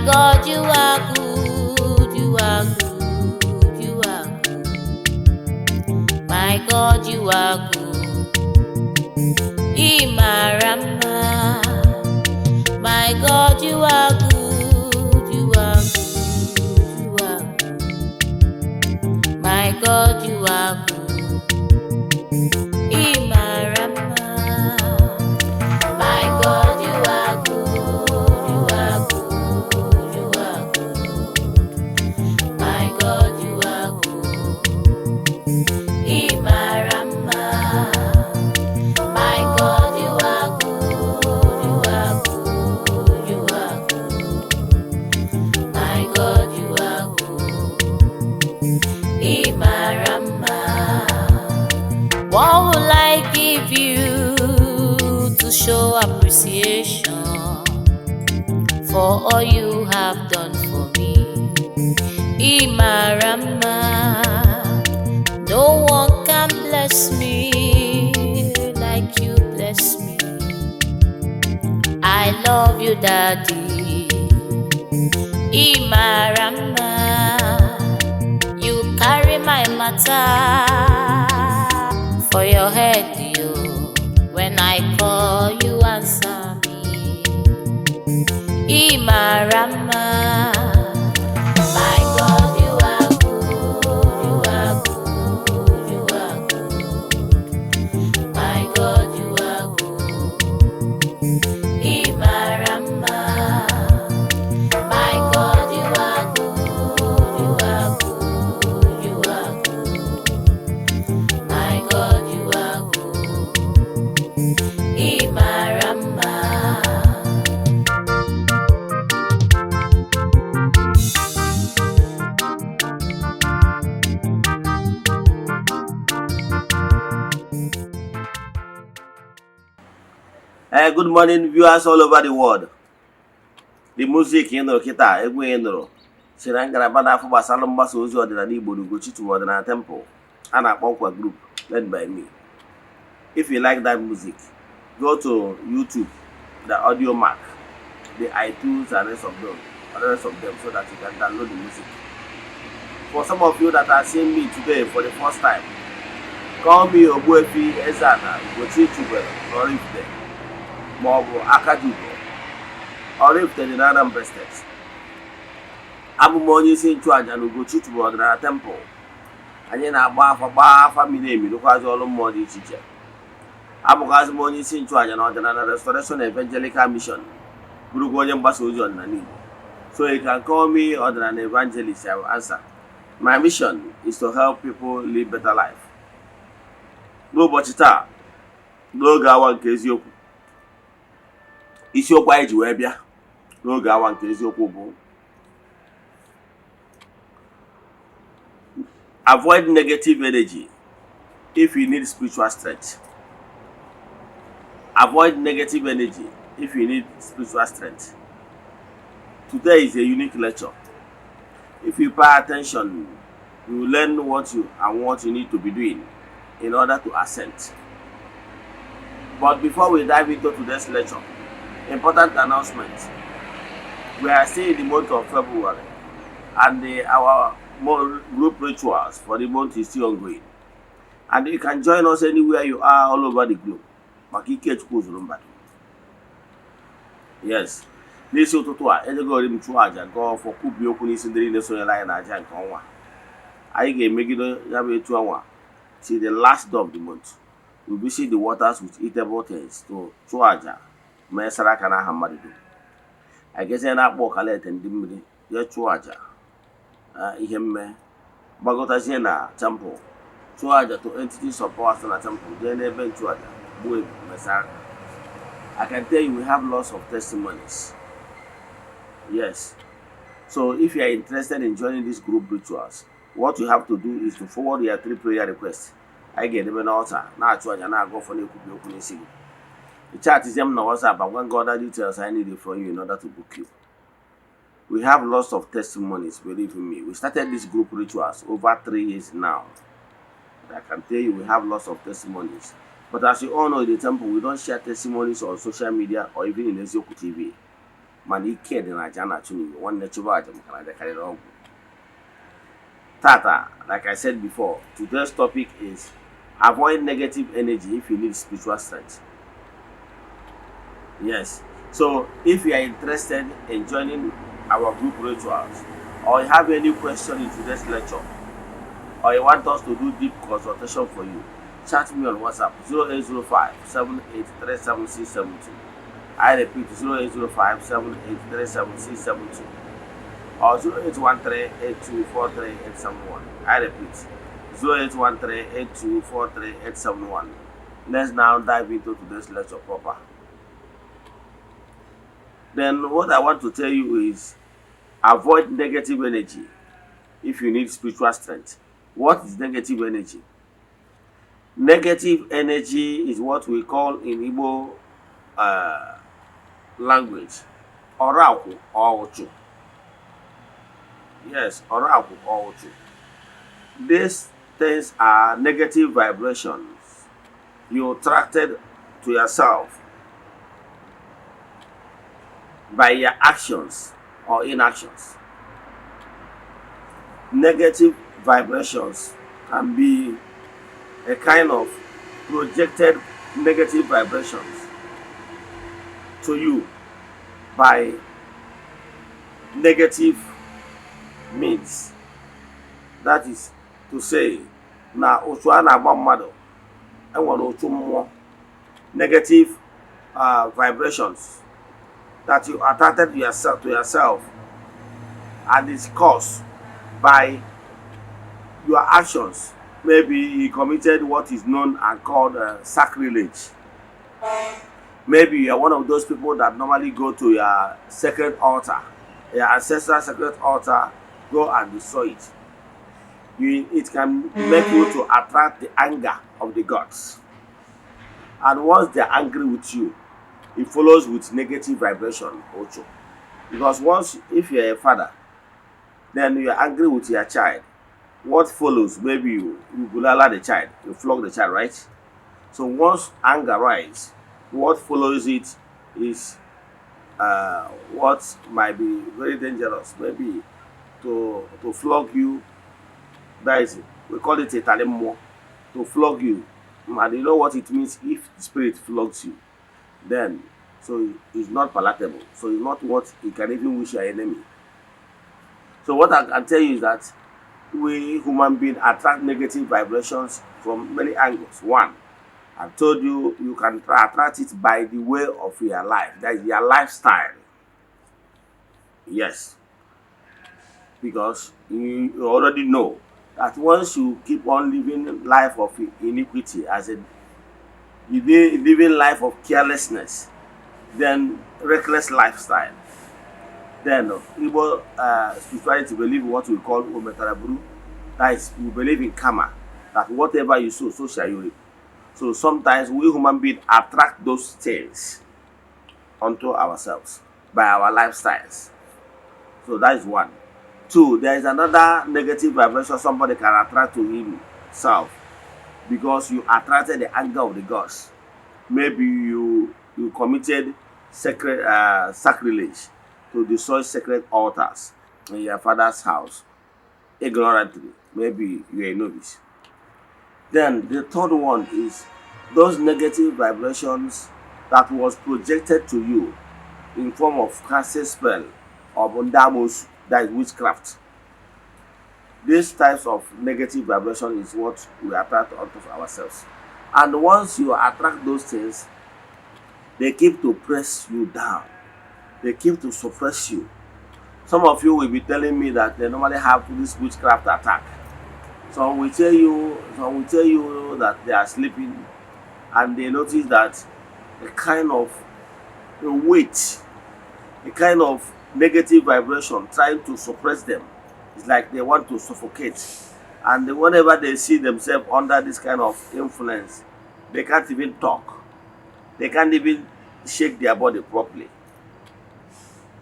God, you are good, you are good, you are good. My God, you are good. Imarama. My God, you are good, you are good, you are good. My God, you are good. Imarama. My God, you are good, you are good, you are good. My God, you are good. Imarama. My God, you are good, you are good, you are good. My God, you are good. Imarama. What will I give you to show appreciation for all you have done for me? Imarama. No one can bless me like you bless me. I love you, Daddy. Imarama. You carry my matter for your head, you. When I call, you answer me. Imarama. My God, you are good, you are good, you are good. My God, you are good. Imarama. My God, you are good, you are good, you are good. My God, you are good. Imarama. Good morning, viewers all over the world. The music in the kita, egwe nro. Sira ngalaba na-afọ gbasara mgbasa ozi ọdịnala Igbo n'Ugochitwu Ọdịnala Temple a na-akpọ Nkwa Group led by me. If you like that music, go to YouTube, the audio mark, the iTunes and rest of them so that you can download the music. For some of you that are seeing me today for the first time, call me Ogbuefi Eze-Ana, Ugochitwu Oraifite, maọbụ Akajugo, Oraifite dị na Anambra State. Abụ m onye isi nchụaja n'Ugochitwu Ọdịnala Temple. Anyị na-agba afa miri emi rụkwazi ọrụ mmụọ dị iche iche. Abụkwazi m onye isi nchụaja na Ọdịnala Restoration Evangelical Mission, bụrụkwa onye mgbasa ozi ọdịnala Igbo. So you can call me Ọdịnala Evangelist, I will answer. My mission is to help people live better life. N'ụbọchị taa, n'oge awa nke eziokwu, isiokwu anyị ji wee bịa n'oge awa nke eziokwu bụ avoid negative energy if you need spiritual strength. Avoid negative energy if you need spiritual strength. Today is a unique lecture. If you pay attention, you will learn what you need to be doing in order to ascend. But before we dive into today's lecture, important announcement. We are still in the month of February, and our group rituals for the month is still ongoing. And you can join us anywhere you are all over the globe. Yes. N'isi ụtụtụ a, ejegori m chụọ aja gọọ ọfọ kwubi okwu n'isi ndị niile sonyere anyị n'aja nke ọnwa. Anyị ga-emegide ya bụ etu ọnwa till the last day of the month. We visit the waters with eatable things to chụọ aja ma esara aka n'aha mmadụ dum. Anyị ga-eje na-akpọ ọkalete ndị mmiri ya chụọ aja ihe mme gbagotazie na temple chụọ aja to entities of power na temple jee n'ebe nchụaja gbuo ebu mesara. I can tell you we have lots of testimonies. Yes. So if you are interested in joining these group rituals, what you have to do is to forward your 3 prayer requests. I get them an altar. Now I go for the chat is them on WhatsApp. I'm going to go other details I need from you in order to book you. We have lots of testimonies, believe in me. We started this group rituals over 3 years now. I can tell you we have lots of testimonies. But as you all know in the temple, we don't share testimonies on social media or even in Ezeoku TV. mana ike dị na aja na-achụ n'iyi nwanne chụba aja maka na aja karịrị ọgwụ. Tata, like I said before, today's topic is avoid negative energy if you need spiritual strength. Yes. So if you are interested in joining our group rituals, or you have any question in today's lecture, or you want us to do deep consultation for you, chat me on WhatsApp 0805 7837 I repeat 0805 7837 or 0813-8243-871. I repeat 0813-8243-871. Let's now dive into today's lecture proper. Then what I want to tell you is avoid negative energy if you need spiritual strength. What is negative energy? Negative energy is what we call in Igbo language oraku or uchu. Yes, oraku or uchu. These things are negative vibrations you attracted to yourself by your actions or inactions. Negative vibrations can be a kind of projected negative vibrations to you by negative means. That is to say, na otu a na-agba mmadụ enwere otu mmụọ, negative vibrations that you attracted to yourself and is caused by your actions. Maybe you committed what is known and called sacrilege. Maybe you are one of those people that normally go to your sacred altar, your ancestral sacred altar, go and destroy it. It can make you to attract the anger of the gods. And once they are angry with you, it follows with negative vibration also. Because once, if you are a father, then you are angry with your child, what follows? Maybe you bulala the child, you flog the child, right? So once anger rises, what follows it is what might be very dangerous. Maybe to flog you, that is, we call it a talemo, to flog you. And you know what it means if the spirit flogs you. Then, so it's not palatable. So it's not what you can even wish your enemy. So what I can tell you is that we human beings attract negative vibrations from many angles. One, I've told you, you can attract it by the way of your life. That is your lifestyle. Yes. Because you already know that once you keep on living life of iniquity, as in you living life of carelessness, then reckless lifestyle, then Igbo spirituality believe what we call ometaraburu. That is, we believe in karma, that whatever you sow, so shall you reap. So sometimes we human beings attract those things onto ourselves by our lifestyles. So that is one. Two, there is another negative vibration somebody can attract to himself because you attracted the anger of the gods. Maybe you committed sacrilege to destroy sacred altars in your father's house ignorantly. Maybe you are a novice. Then the third one is those negative vibrations that was projected to you in form of cancer spell or bondamos, that is witchcraft. These types of negative vibration is what we attract onto ourselves. And once you attract those things, they keep to press you down. They keep to suppress you. Some of you will be telling me that they normally have this witchcraft attack. Some will tell you that they are sleeping and they notice that a kind of a weight, a kind of negative vibration trying to suppress them. It's like they want to suffocate. And whenever they see themselves under this kind of influence, they can't even talk. They can't even shake their body properly.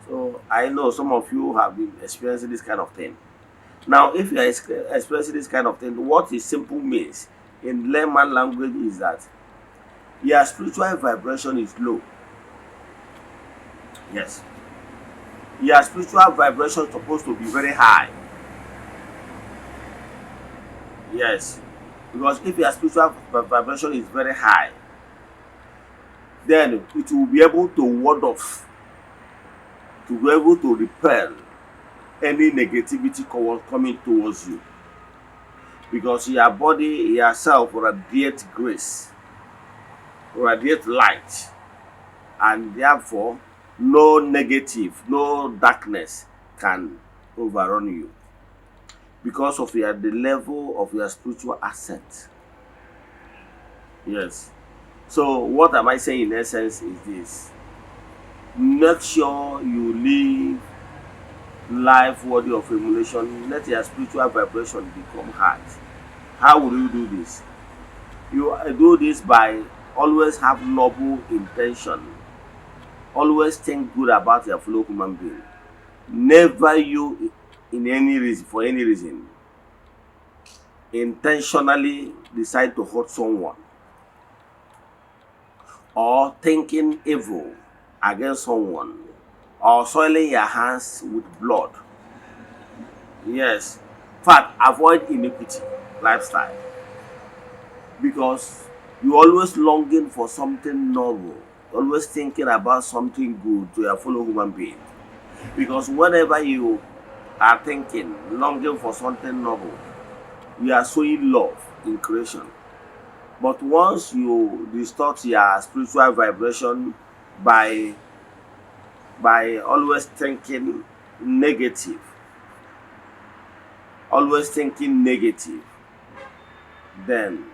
So I know some of you have been experiencing this kind of thing. Now, if you are experiencing this kind of thing, what it simple means in layman language is that your spiritual vibration is low. Yes. Your spiritual vibration is supposed to be very high. Yes, because if your spiritual vibration is very high, then it will be able to ward off, to be able to repel any negativity coming towards you, because your body yourself radiate grace, radiate light, and therefore no negative, no darkness can overrun you because of the level of your spiritual ascent. Yes. So what am I saying in essence is this: make sure you live life worthy of emulation. Let your spiritual vibration become high. How will you do this? You do this by always have noble intention. Always think good about your fellow human being. Never you, in any reason, for any reason, intentionally decide to hurt someone or thinking evil against someone or soiling your hands with blood. Yes. In fact, avoid iniquity lifestyle, because you always longing for something noble, always thinking about something good to your fellow human being. Because whenever you are thinking, longing for something noble, you are showing love in creation. But once you distort your spiritual vibration by always thinking negative, then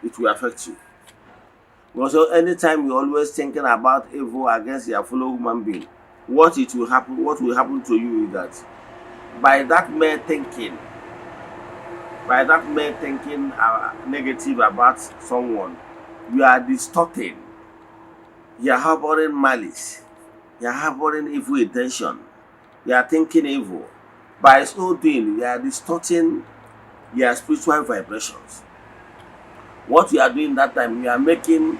it will affect you. Because anytime you're always thinking about evil against your fellow human being, what will happen to you is that by that mere thinking, negative about someone, you are distorting, you are harboring malice, you are harboring evil intention, you are thinking evil. By so doing, you are distorting your spiritual vibrations. What you are doing that time, you are making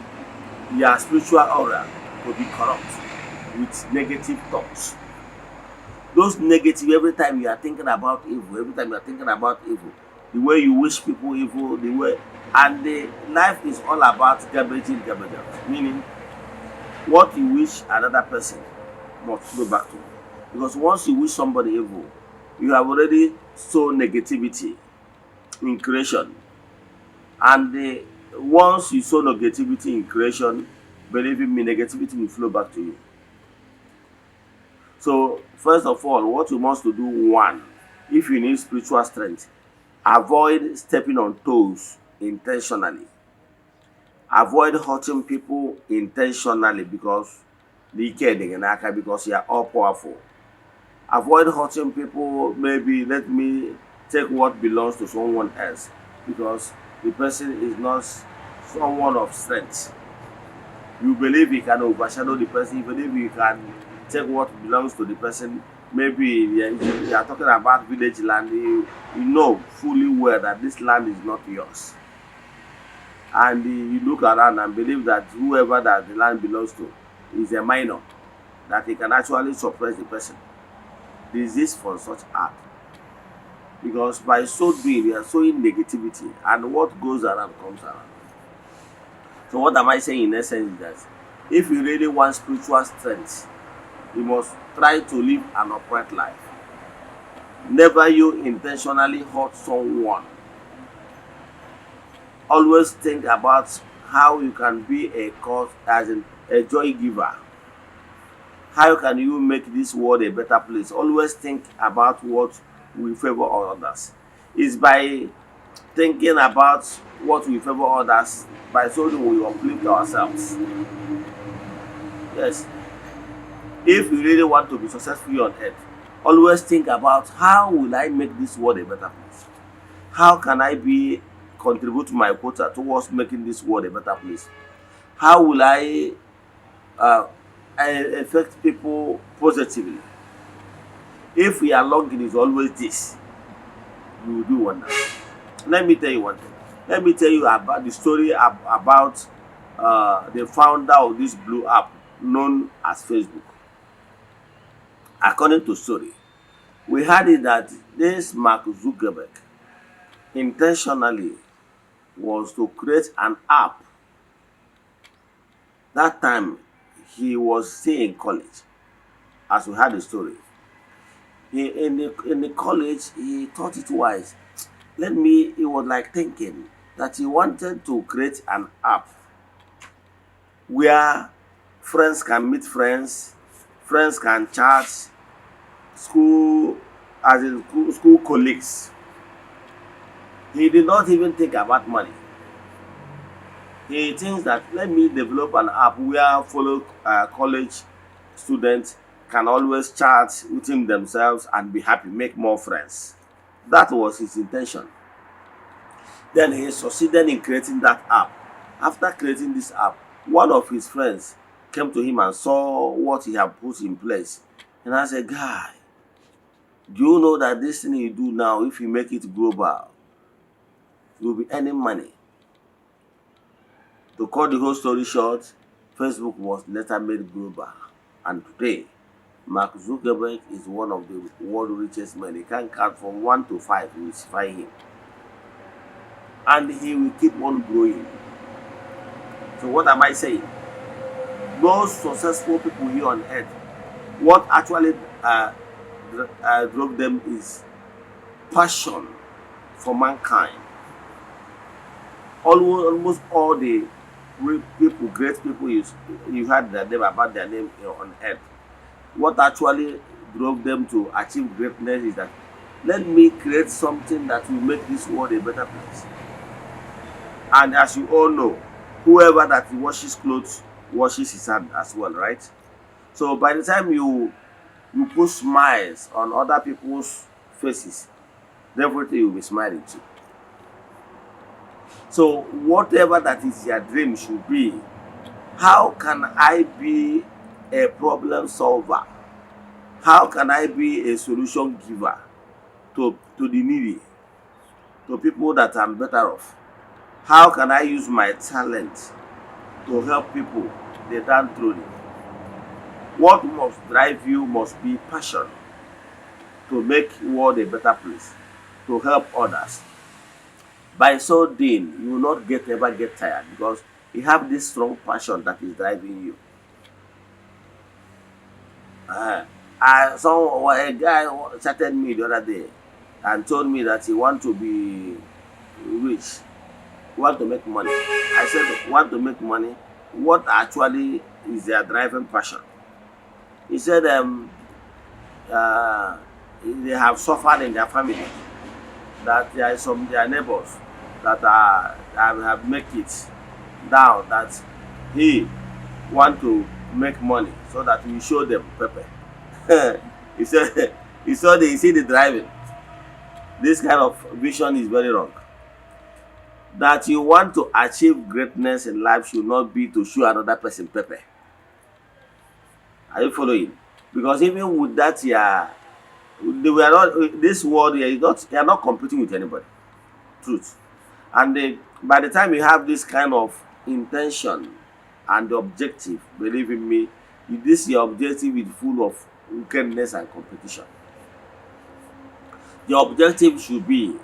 your spiritual aura to be corrupt with negative thoughts. Those negative, every time you are thinking about evil, the way you wish people evil, and the life is all about garbage in, garbage out. Meaning, what you wish another person must go back to. Because once you wish somebody evil, you have already sown negativity in creation. And once you sow negativity in creation, believe me, negativity will flow back to you. So, first of all, what you must do, one, if you need spiritual strength, avoid stepping on toes intentionally. Avoid hurting people intentionally because you are all powerful. Avoid hurting people, maybe let me take what belongs to someone else, because the person is not someone of strength. You believe you can overshadow the person, you believe you can take what belongs to the person. Maybe you are talking about village land, you know fully well that this land is not yours. And you look around and believe that whoever that the land belongs to is a minor, that he can actually suppress the person. Desist from such act. Because by so doing, you are sowing negativity, and what goes around comes around. So what am I saying in essence is that if you really want spiritual strength, you must try to live an upright life. Never you intentionally hurt someone. Always think about how you can be a cause, as in a joy giver. How can you make this world a better place? Always think about what will favor others. It's by thinking about what will favor others, by so that we uplift ourselves. Yes. If you really want to be successful on earth, always think about how will I make this world a better place? How can I contribute my quota towards making this world a better place? How will I affect people positively? If your longing is always this, you will do wonders. Let me tell you one thing. Let me tell you about the story about the founder of this blue app known as Facebook. According to story, we had it that this Mark Zuckerberg intentionally was to create an app. That time he was still in college, as we had the story. In the college, he thought it wise. He was like thinking that he wanted to create an app where friends can meet friends, friends can chat, school, as in school colleagues. He did not even think about money. He thinks that let me develop an app where fellow college students can always chat within themselves and be happy, make more friends. That was his intention. Then he succeeded in creating that app. After creating this app, one of his friends came to him and saw what he had put in place. And I said, guy, do you know that this thing you do now, if you make it global, you'll be earning money? To cut the whole story short, Facebook was later made global. And today, Mark Zuckerberg is one of the world's richest men. He can count from 1 to 5, you will find him. And he will keep on growing. So what am I saying? Most successful people here on earth, what actually drove them is passion for mankind. Almost all the people, great people you heard their name about their name on earth, what actually drove them to achieve greatness is that let me create something that will make this world a better place. And as you all know, whoever that washes clothes washes his hand as well, right? So by the time you put smiles on other people's faces, definitely you'll be smiling too. So whatever that is your dream should be, how can I be a problem solver? How can I be a solution giver to the needy, to people that I'm better off? How can I use my talent to help people, the downtrodden? What must drive you must be passion to make the world a better place, to help others. By so doing, you will not ever get tired because you have this strong passion that is driving you. I saw a guy chatted me the other day and told me that he want to be rich, want to make money. I said, want to make money? What actually is their driving passion? He said they have suffered in their family, that there are some their neighbors that have make it down, that he want to make money so that we show them pepper. He said he see the driving. This kind of vision is very wrong. That you want to achieve greatness in life should not be to show another person pepper. Are you following? Because even with that, they were not, this world here is not, they are not competing with anybody. Truth. And by the time you have this kind of intention and objective, believe in me, this your objective is full of wickedness and competition. The objective should be,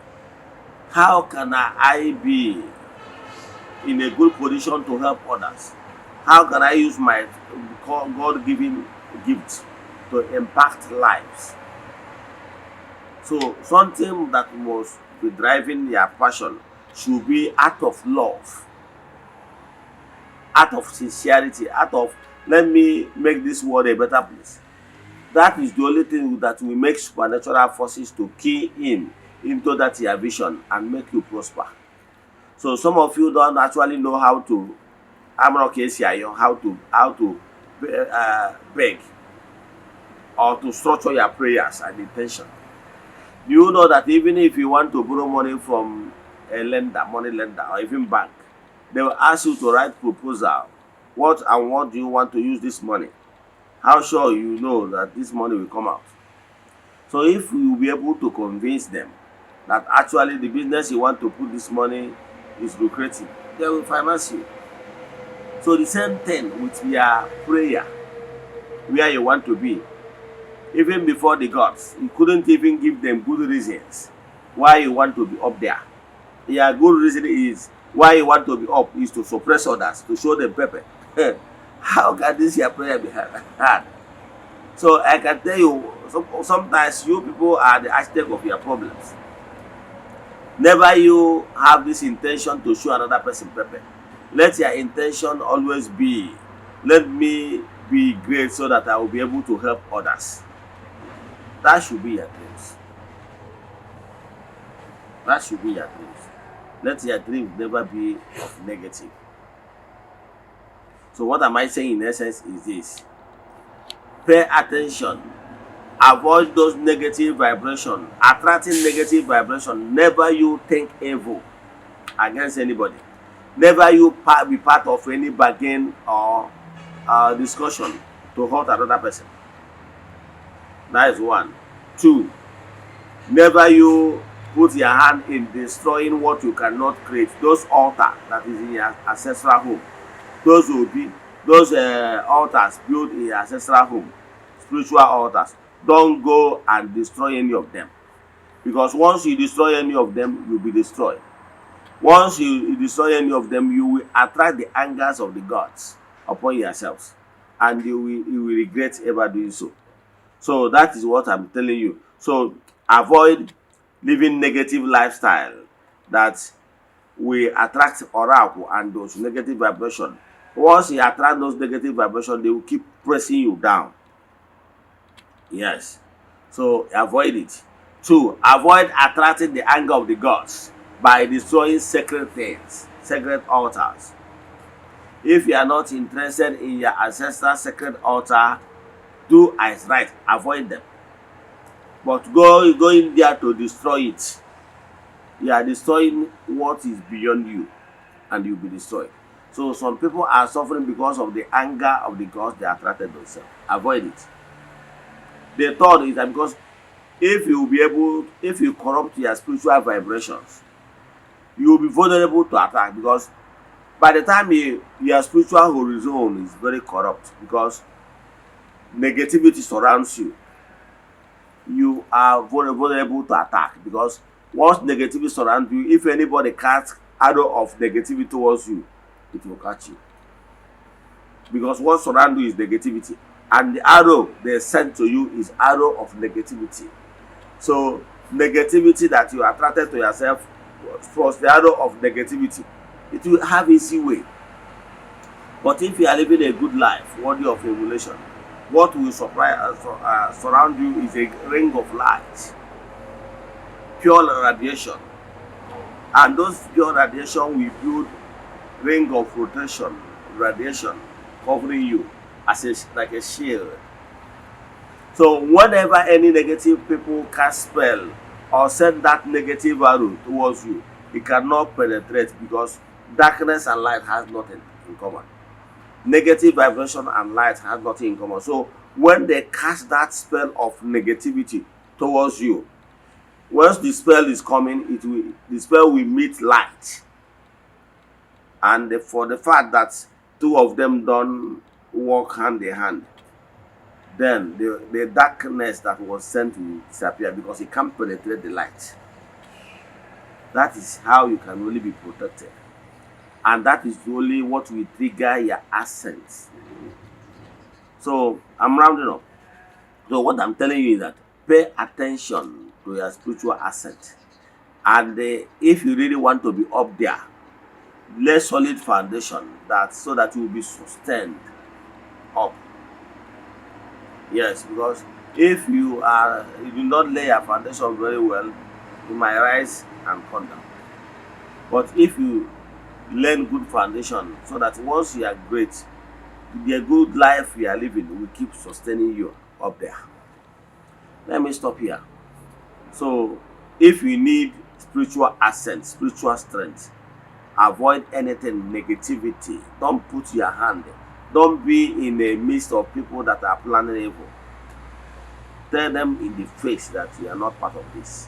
how can I be in a good position to help others? How can I use my God-given gift to impact lives? So something that must be driving your passion should be out of love, out of sincerity, out of let me make this world a better place. That is the only thing that will make supernatural forces to key in into that your vision and make you prosper. So some of you don't actually know how to, how to beg or to structure your prayers and intention. Do you know that even if you want to borrow money from a lender, money lender, or even bank, they will ask you to write proposal. What do you want to use this money? How sure you know that this money will come out? So if you will be able to convince them that actually the business you want to put this money is lucrative, they will finance you. So the same thing with your prayer, where you want to be. Even before the gods, you couldn't even give them good reasons why you want to be up there. Yeah, good reason is why you want to be up is to suppress others, to show them pepper. How can this your prayer be heard? So I can tell you, sometimes you people are the architect of your problems. Never you have this intention to show another person pepper. Let your intention always be, let me be great so that I will be able to help others. That should be your dreams. That should be your dreams. Let your dreams never be of negative. So what am I saying in essence is this: pay attention. Avoid those negative vibrations. Attracting negative vibration. Never you think evil against anybody. Never you be part of any bargain or discussion to hurt another person. That is one. Two, never you put your hand in destroying what you cannot create. Those altars that is in your ancestral home, those will be those altars built in your ancestral home, spiritual altars. Don't go and destroy any of them, because once you destroy any of them, you'll be destroyed. Once you destroy any of them, you will attract the angers of the gods upon yourselves, and you will regret ever doing so. So that is what I'm telling you. So avoid living negative lifestyle that will attract oracle and those negative vibrations. Once you attract those negative vibrations, they will keep pressing you down. Yes. So avoid it. Two, avoid attracting the anger of the gods by destroying sacred things, sacred altars. If you are not interested in your ancestral sacred altar, do as right, avoid them. But go in there to destroy it. You are destroying what is beyond you, and you'll be destroyed. So some people are suffering because of the anger of the gods they attracted themselves. Avoid it. The third is that because if you corrupt your spiritual vibrations, you will be vulnerable to attack, because by the time your spiritual horizon is very corrupt, because negativity surrounds you, you are vulnerable to attack. Because once negativity surrounds you, if anybody casts arrow of negativity towards you, it will catch you. Because what surrounds you is negativity, and the arrow they send to you is arrow of negativity. So negativity that you attracted to yourself was the arrow of negativity. It will have easy way. But if you are living a good life worthy of emulation, what will surround you is a ring of light, pure radiation, and those pure radiation will build ring of rotation, radiation covering you as like a shield. So whenever any negative people cast spell or send that negative arrow towards you, it cannot penetrate, because darkness and light has nothing in common. Negative vibration and light have nothing in common. So when they cast that spell of negativity towards you, once the spell is coming, the spell will meet light. And for the fact that two of them don't work hand in hand, then the darkness that was sent will disappear, because it can't penetrate the light. That is how you can really be protected. And that is only what will trigger your ascent. So I'm rounding up. So what I'm telling you is that pay attention to your spiritual ascent. And if you really want to be up there, lay solid foundation so that you will be sustained up. Yes, because if you do not lay your foundation very well, you might rise and come down. But if you learn good foundation, so that once you are great, the good life you are living will keep sustaining you up there. Let me stop here. So if you need spiritual ascent, spiritual strength, avoid anything negativity. Don't put your hand. Don't be in the midst of people that are planning evil. Tell them in the face that you are not part of this.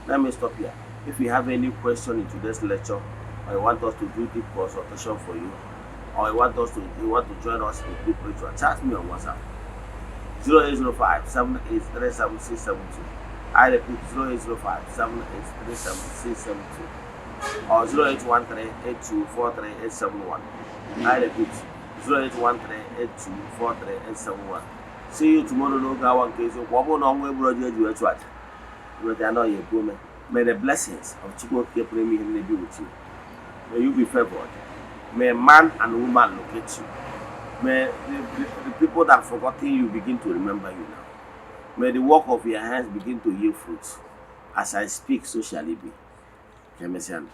Let me stop here. If you have any question in today's lecture, or you want us to do deep consultation for you, or you want to join us in deep ritual, chat me on WhatsApp 0805 783 7672. I repeat, 0805 783 7672. Or 0813 8243 871. I repeat, 0813 8243 871. See you tomorrow. No go one case. May the blessings of Chukwu Kepremi be with you. May you be favored. May man and woman locate you. May the people that have forgotten you begin to remember you now. May the work of your hands begin to yield fruits. As I speak, so shall it be. Eze-Ana.